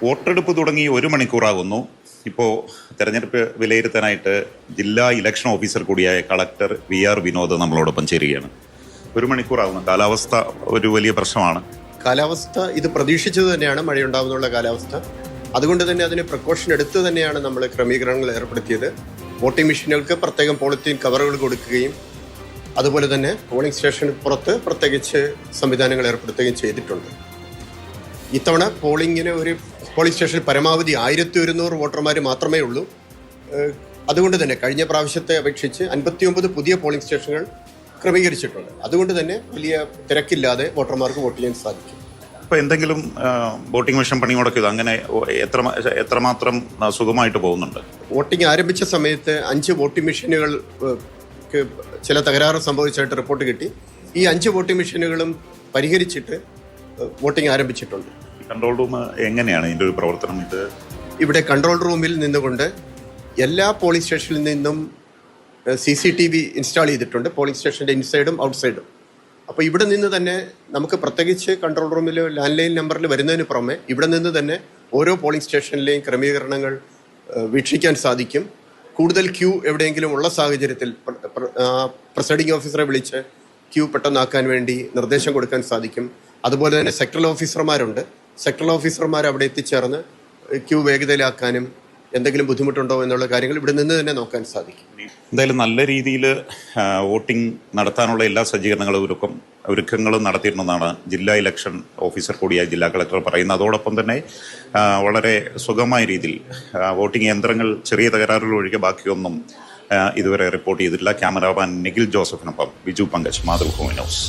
വോട്ടെടുപ്പ് തുടങ്ങി 1 മണിക്കൂറാകുന്നു. ഇപ്പോൾ തെരഞ്ഞെടുപ്പ് വിലയിരുത്താനായിട്ട് ജില്ലാ ഇലക്ഷൻ ഓഫീസർ കൂടിയായ കളക്ടർ VR വിനോദ് നമ്മളോടൊപ്പം ചേരുകയാണ്. 1 മണിക്കൂറാകുന്നു. കാലാവസ്ഥ ഒരു വലിയ പ്രശ്നമാണ്. കാലാവസ്ഥ ഇത് പ്രതീക്ഷിച്ചത് തന്നെയാണ്, മഴയുണ്ടാകുന്നുള്ള കാലാവസ്ഥ. അതുകൊണ്ട് തന്നെ അതിന് പ്രിക്കോഷൻ എടുത്ത് തന്നെയാണ് നമ്മൾ ക്രമീകരണങ്ങൾ ഏർപ്പെടുത്തിയത്. വോട്ടിംഗ് മെഷീനുകൾക്ക് പ്രത്യേകം പോളിത്തീൻ കവറുകൾ കൊടുക്കുകയും അതുപോലെ തന്നെ പോളിംഗ് സ്റ്റേഷന് പുറത്ത് പ്രത്യേകിച്ച് സംവിധാനങ്ങൾ ഏർപ്പെടുത്തുകയും ചെയ്തിട്ടുണ്ട്. ഇത്തവണ പോളിംഗിന് ഒരു പോളിംഗ് സ്റ്റേഷനിൽ പരമാവധി 1100 വോട്ടർമാർ മാത്രമേ ഉള്ളൂ. അതുകൊണ്ട് തന്നെ കഴിഞ്ഞ പ്രാവശ്യത്തെ അപേക്ഷിച്ച് 59 പുതിയ പോളിംഗ് സ്റ്റേഷനുകൾ ക്രമീകരിച്ചിട്ടുണ്ട്. അതുകൊണ്ട് തന്നെ വലിയ തിരക്കില്ലാതെ വോട്ടർമാർക്ക് വോട്ട് ചെയ്യാൻ സാധിക്കും. ഇപ്പോൾ എന്തെങ്കിലും വോട്ടിംഗ് മെഷീൻ പണി മുടക്കിയത് അങ്ങനെ എത്രമാത്രം സുഖമായിട്ട് പോകുന്നുണ്ട്? വോട്ടിംഗ് ആരംഭിച്ച സമയത്ത് 5 വോട്ടിംഗ് മെഷീനുകൾ ചില തകരാറ് സംഭവിച്ചായിട്ട് റിപ്പോർട്ട് കിട്ടി. ഈ 5 വോട്ടിംഗ് മെഷീനുകളും പരിഹരിച്ചിട്ട് വോട്ടിംഗ് ആരംഭിച്ചിട്ടുണ്ട്. കൺട്രോൾ റൂം എങ്ങനെയാണ് ഇതിൻ്റെ ഒരു പ്രവർത്തനം? ഇവിടെ കൺട്രോൾ റൂമിൽ നിന്നുകൊണ്ട് എല്ലാ പോളിംഗ് സ്റ്റേഷനിൽ നിന്നും CCTV ഇൻസ്റ്റാൾ ചെയ്തിട്ടുണ്ട്, പോളിംഗ് സ്റ്റേഷൻ്റെ ഇൻസൈഡും ഔട്ട്സൈഡും. അപ്പോൾ ഇവിടെ നിന്ന് തന്നെ നമുക്ക് പ്രത്യേകിച്ച് കൺട്രോൾ റൂമിൽ ലാൻഡ് ലൈൻ നമ്പറിൽ വരുന്നതിന് പുറമെ ഇവിടെ നിന്ന് തന്നെ ഓരോ പോളിംഗ് സ്റ്റേഷനിലെയും ക്രമീകരണങ്ങൾ വീക്ഷിക്കാൻ സാധിക്കും. കൂടുതൽ ക്യൂ എവിടെയെങ്കിലും ഉള്ള സാഹചര്യത്തിൽ പ്രിസൈഡിംഗ് ഓഫീസറെ വിളിച്ച് ക്യൂ പെട്ടെന്നാക്കാൻ വേണ്ടി നിർദ്ദേശം കൊടുക്കാൻ സാധിക്കും. അതുപോലെ തന്നെ സെക്ടറൽ ഓഫീസർമാരുണ്ട്. സെക്ടറൽ ഓഫീസർമാർ അവിടെ എത്തിച്ചേർന്ന് ക്യൂ വേഗതയിലാക്കാനും എന്തെങ്കിലും ബുദ്ധിമുട്ടുണ്ടോ എന്നുള്ള കാര്യങ്ങൾ ഇവിടെ നിന്ന് തന്നെ നോക്കാൻ സാധിക്കും. എന്തായാലും നല്ല രീതിയിൽ വോട്ടിംഗ് നടത്താനുള്ള എല്ലാ ഒരുക്കങ്ങളും നടത്തിയിട്ടുണ്ടെന്നാണ് ജില്ലാ ഇലക്ഷൻ ഓഫീസർ കൂടിയായ ജില്ലാ കളക്ടർ പറയുന്നത്. അതോടൊപ്പം തന്നെ വളരെ സുഗമമായ രീതിയിൽ വോട്ടിംഗ് യന്ത്രങ്ങൾ ചെറിയ തകരാറുകൾ ഒഴികെ ബാക്കിയൊന്നും ഇതുവരെ റിപ്പോർട്ട് ചെയ്തിട്ടില്ല. ക്യാമറാമാൻ നിഖിൽ ജോസഫിനൊപ്പം ബിജു പങ്കജ്, മാതൃഭൂമി ന്യൂസ്.